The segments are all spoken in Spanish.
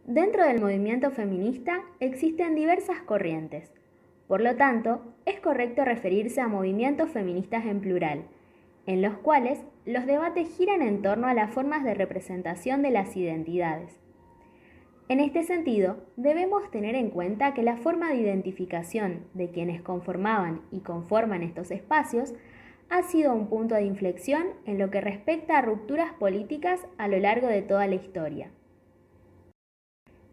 Dentro del movimiento feminista existen diversas corrientes. Por lo tanto, es correcto referirse a movimientos feministas en plural, en los cuales los debates giran en torno a las formas de representación de las identidades. En este sentido, debemos tener en cuenta que la forma de identificación de quienes conformaban y conforman estos espacios ha sido un punto de inflexión en lo que respecta a rupturas políticas a lo largo de toda la historia.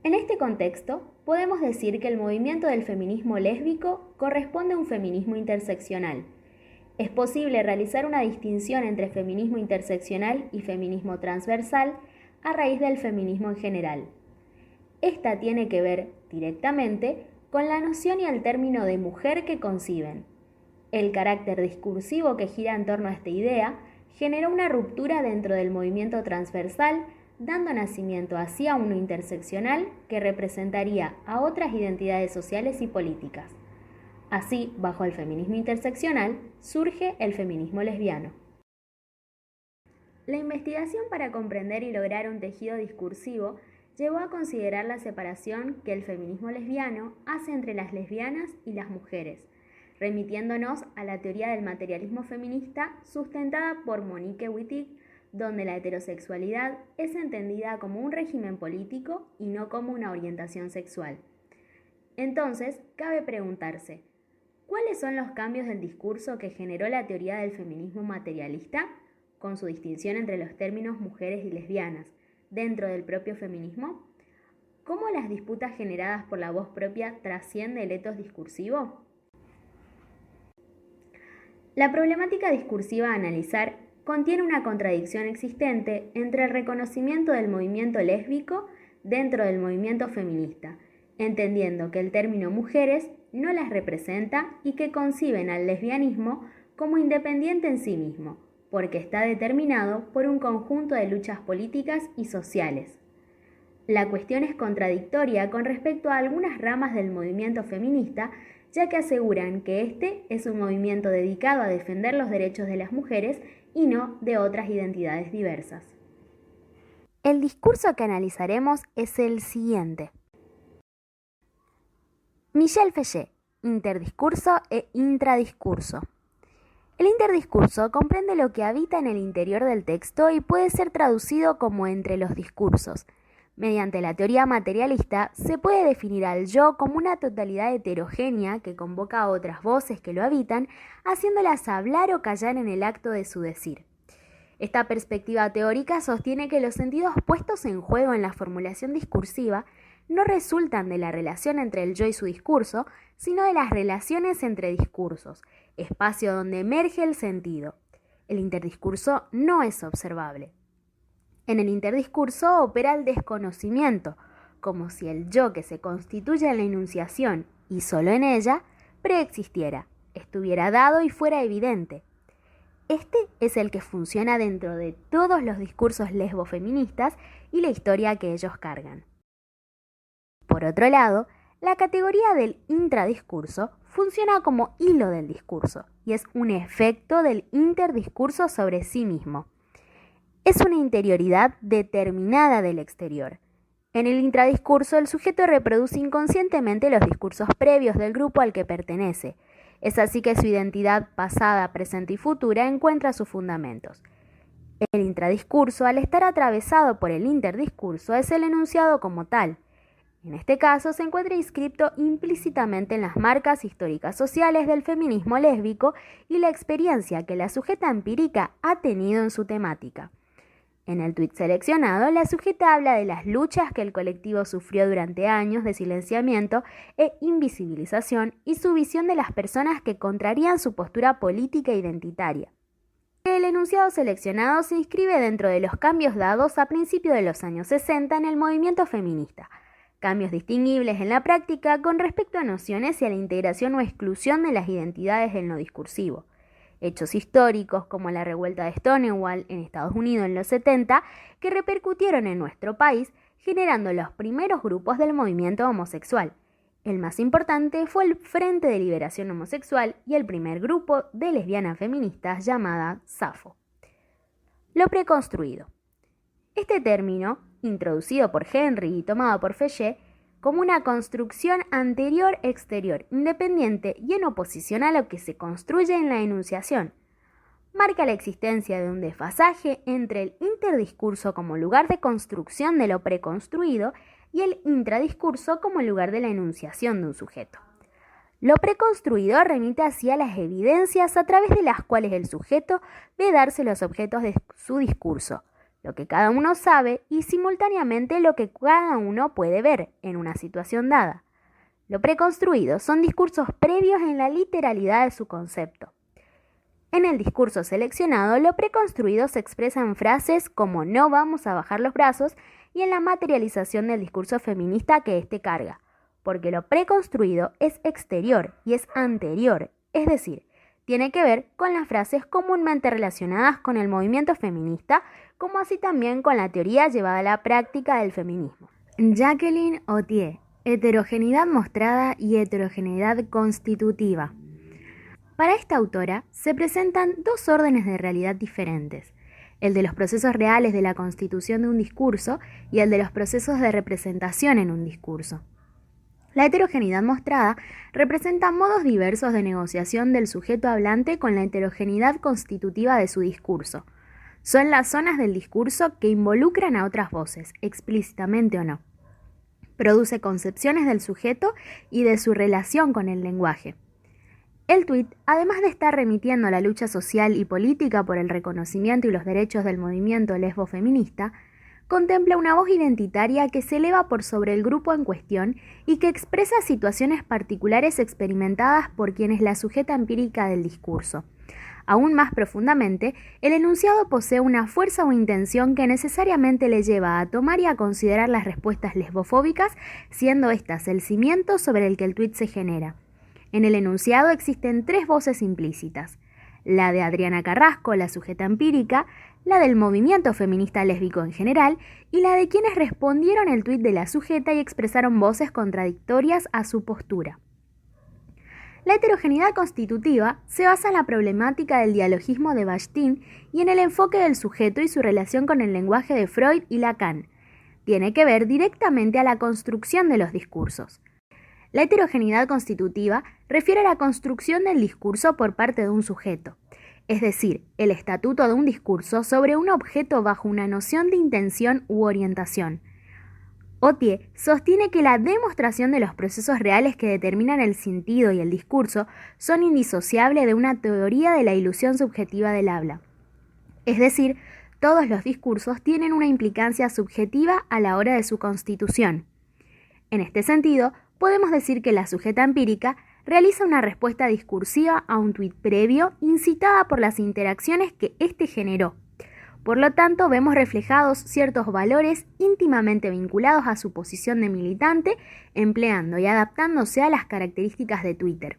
En este contexto, podemos decir que el movimiento del feminismo lésbico corresponde a un feminismo interseccional. Es posible realizar una distinción entre feminismo interseccional y feminismo transversal a raíz del feminismo en general. Esta tiene que ver directamente con la noción y el término de mujer que conciben. El carácter discursivo que gira en torno a esta idea generó una ruptura dentro del movimiento transversal, dando nacimiento así a uno interseccional que representaría a otras identidades sociales y políticas. Así, bajo el feminismo interseccional, surge el feminismo lesbiano. La investigación para comprender y lograr un tejido discursivo llevó a considerar la separación que el feminismo lesbiano hace entre las lesbianas y las mujeres, remitiéndonos a la teoría del materialismo feminista sustentada por Monique Wittig, donde la heterosexualidad es entendida como un régimen político y no como una orientación sexual. Entonces, cabe preguntarse, ¿cuáles son los cambios del discurso que generó la teoría del feminismo materialista, con su distinción entre los términos mujeres y lesbianas, dentro del propio feminismo? ¿Cómo las disputas generadas por la voz propia trasciende el etos discursivo? La problemática discursiva a analizar contiene una contradicción existente entre el reconocimiento del movimiento lésbico dentro del movimiento feminista, entendiendo que el término mujeres no las representa y que conciben al lesbianismo como independiente en sí mismo, porque está determinado por un conjunto de luchas políticas y sociales. La cuestión es contradictoria con respecto a algunas ramas del movimiento feminista, ya que aseguran que este es un movimiento dedicado a defender los derechos de las mujeres y no de otras identidades diversas. El discurso que analizaremos es el siguiente. Michel Feyet, interdiscurso e intradiscurso. El interdiscurso comprende lo que habita en el interior del texto y puede ser traducido como entre los discursos. Mediante la teoría materialista, se puede definir al yo como una totalidad heterogénea que convoca a otras voces que lo habitan, haciéndolas hablar o callar en el acto de su decir. Esta perspectiva teórica sostiene que los sentidos puestos en juego en la formulación discursiva no resultan de la relación entre el yo y su discurso, sino de las relaciones entre discursos, espacio donde emerge el sentido. El interdiscurso no es observable. En el interdiscurso opera el desconocimiento, como si el yo que se constituye en la enunciación y solo en ella preexistiera, estuviera dado y fuera evidente. Este es el que funciona dentro de todos los discursos lesbofeministas y la historia que ellos cargan. Por otro lado, la categoría del intradiscurso funciona como hilo del discurso y es un efecto del interdiscurso sobre sí mismo. Es una interioridad determinada del exterior. En el intradiscurso, el sujeto reproduce inconscientemente los discursos previos del grupo al que pertenece. Es así que su identidad pasada, presente y futura encuentra sus fundamentos. El intradiscurso, al estar atravesado por el interdiscurso, es el enunciado como tal. En este caso, se encuentra inscripto implícitamente en las marcas históricas sociales del feminismo lésbico y la experiencia que la sujeta empírica ha tenido en su temática. En el tuit seleccionado, la sujeta habla de las luchas que el colectivo sufrió durante años de silenciamiento e invisibilización y su visión de las personas que contrarían su postura política e identitaria. El enunciado seleccionado se inscribe dentro de los cambios dados a principios de los años 60 en el movimiento feminista, cambios distinguibles en la práctica con respecto a nociones y a la integración o exclusión de las identidades en lo discursivo. Hechos históricos como la revuelta de Stonewall en Estados Unidos en los 70 que repercutieron en nuestro país, generando los primeros grupos del movimiento homosexual. El más importante fue el Frente de Liberación Homosexual y el primer grupo de lesbianas feministas llamada SAFO. Lo preconstruido. Este término introducido por Henry y tomado por Feyet, como una construcción anterior-exterior, independiente y en oposición a lo que se construye en la enunciación. Marca la existencia de un desfasaje entre el interdiscurso como lugar de construcción de lo preconstruido y el intradiscurso como lugar de la enunciación de un sujeto. Lo preconstruido remite así a las evidencias a través de las cuales el sujeto ve darse los objetos de su discurso, lo que cada uno sabe y simultáneamente lo que cada uno puede ver en una situación dada. Lo preconstruido son discursos previos en la literalidad de su concepto. En el discurso seleccionado, lo preconstruido se expresa en frases como "no vamos a bajar los brazos" y en la materialización del discurso feminista que éste carga, porque lo preconstruido es exterior y es anterior, es decir, tiene que ver con las frases comúnmente relacionadas con el movimiento feminista, como así también con la teoría llevada a la práctica del feminismo. Jacqueline Authier, heterogeneidad mostrada y heterogeneidad constitutiva. Para esta autora se presentan dos órdenes de realidad diferentes, el de los procesos reales de la constitución de un discurso y el de los procesos de representación en un discurso. La heterogeneidad mostrada representa modos diversos de negociación del sujeto hablante con la heterogeneidad constitutiva de su discurso. Son las zonas del discurso que involucran a otras voces, explícitamente o no. Produce concepciones del sujeto y de su relación con el lenguaje. El tuit, además de estar remitiendo a la lucha social y política por el reconocimiento y los derechos del movimiento lesbo-feminista, contempla una voz identitaria que se eleva por sobre el grupo en cuestión y que expresa situaciones particulares experimentadas por quien es la sujeta empírica del discurso. Aún más profundamente, el enunciado posee una fuerza o intención que necesariamente le lleva a tomar y a considerar las respuestas lesbofóbicas, siendo estas el cimiento sobre el que el tuit se genera. En el enunciado existen tres voces implícitas: la de Adriana Carrasco, la sujeta empírica, la del movimiento feminista lésbico en general y la de quienes respondieron el tuit de la sujeta y expresaron voces contradictorias a su postura. La heterogeneidad constitutiva se basa en la problemática del dialogismo de Bakhtin y en el enfoque del sujeto y su relación con el lenguaje de Freud y Lacan. Tiene que ver directamente a la construcción de los discursos. La heterogeneidad constitutiva refiere a la construcción del discurso por parte de un sujeto, es decir, el estatuto de un discurso sobre un objeto bajo una noción de intención u orientación. Authier sostiene que la demostración de los procesos reales que determinan el sentido y el discurso son indisociables de una teoría de la ilusión subjetiva del habla. Es decir, todos los discursos tienen una implicancia subjetiva a la hora de su constitución. En este sentido, podemos decir que la sujeta empírica realiza una respuesta discursiva a un tuit previo incitada por las interacciones que éste generó. Por lo tanto, vemos reflejados ciertos valores íntimamente vinculados a su posición de militante, empleando y adaptándose a las características de Twitter.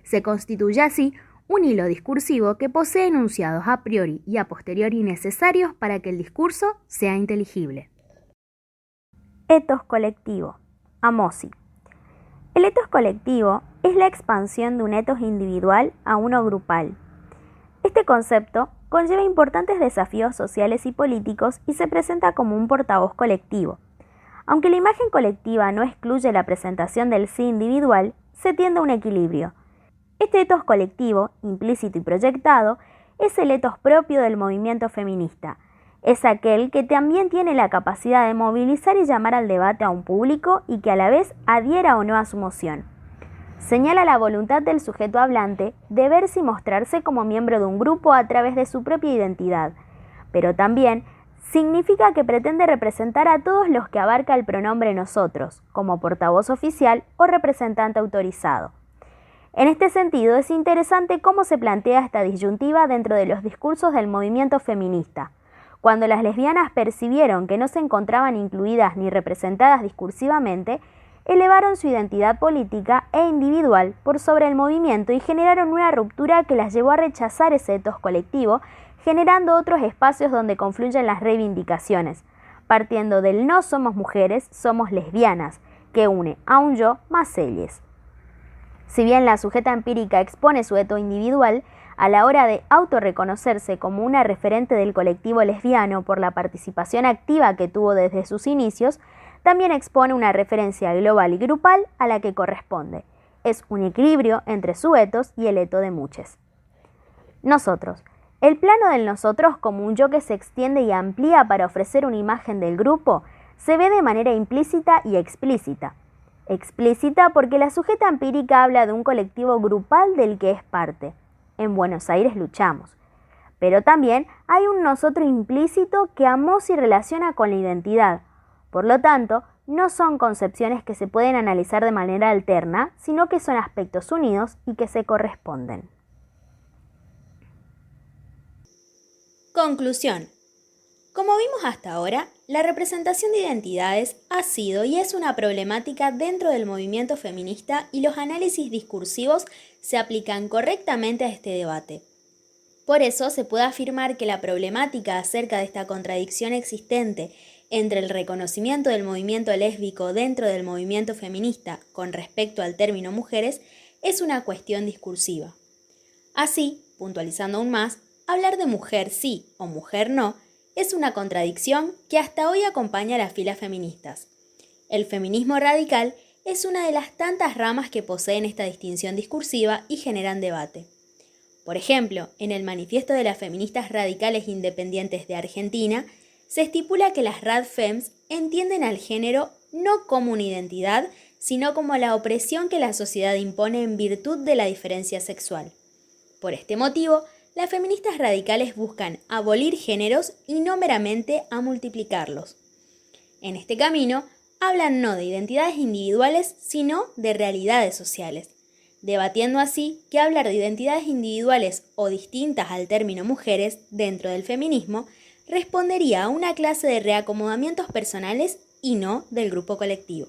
Se constituye así un hilo discursivo que posee enunciados a priori y a posteriori necesarios para que el discurso sea inteligible. Etos colectivo. Amosi. El etos colectivo es la expansión de un etos individual a uno grupal. Este concepto conlleva importantes desafíos sociales y políticos y se presenta como un portavoz colectivo. Aunque la imagen colectiva no excluye la presentación del sí individual, se tiende a un equilibrio. Este etos colectivo, implícito y proyectado, es el etos propio del movimiento feminista. Es aquel que también tiene la capacidad de movilizar y llamar al debate a un público y que a la vez adhiera o no a su moción. Señala la voluntad del sujeto hablante de verse y mostrarse como miembro de un grupo a través de su propia identidad, pero también significa que pretende representar a todos los que abarca el pronombre nosotros, como portavoz oficial o representante autorizado. En este sentido, es interesante cómo se plantea esta disyuntiva dentro de los discursos del movimiento feminista. Cuando las lesbianas percibieron que no se encontraban incluidas ni representadas discursivamente, elevaron su identidad política e individual por sobre el movimiento y generaron una ruptura que las llevó a rechazar ese etos colectivo, generando otros espacios donde confluyen las reivindicaciones, partiendo del no somos mujeres, somos lesbianas, que une a un yo más ellas. Si bien la sujeta empírica expone su eto individual, A la hora de autorreconocerse como una referente del colectivo lesbiano por la participación activa que tuvo desde sus inicios, también expone una referencia global y grupal a la que corresponde. Es un equilibrio entre su etos y el eto de muchos. Nosotros. El plano del nosotros como un yo que se extiende y amplía para ofrecer una imagen del grupo se ve de manera implícita y explícita. Explícita porque la sujeta empírica habla de un colectivo grupal del que es parte. En Buenos Aires luchamos. Pero también hay un nosotros implícito que Amosi relaciona con la identidad. Por lo tanto, no son concepciones que se pueden analizar de manera alterna, sino que son aspectos unidos y que se corresponden. Conclusión. Como vimos hasta ahora, la representación de identidades ha sido y es una problemática dentro del movimiento feminista y los análisis discursivos se aplican correctamente a este debate. Por eso se puede afirmar que la problemática acerca de esta contradicción existente entre el reconocimiento del movimiento lésbico dentro del movimiento feminista con respecto al término mujeres es una cuestión discursiva. Así, puntualizando aún más, hablar de mujer sí o mujer no es una contradicción que hasta hoy acompaña a las filas feministas. El feminismo radical es una de las tantas ramas que poseen esta distinción discursiva y generan debate. Por ejemplo, en el Manifiesto de las Feministas Radicales Independientes de Argentina, se estipula que las radfems entienden al género no como una identidad, sino como la opresión que la sociedad impone en virtud de la diferencia sexual. Por este motivo, las feministas radicales buscan abolir géneros y no meramente a multiplicarlos. En este camino, hablan no de identidades individuales, sino de realidades sociales, debatiendo así que hablar de identidades individuales o distintas al término mujeres dentro del feminismo respondería a una clase de reacomodamientos personales y no del grupo colectivo.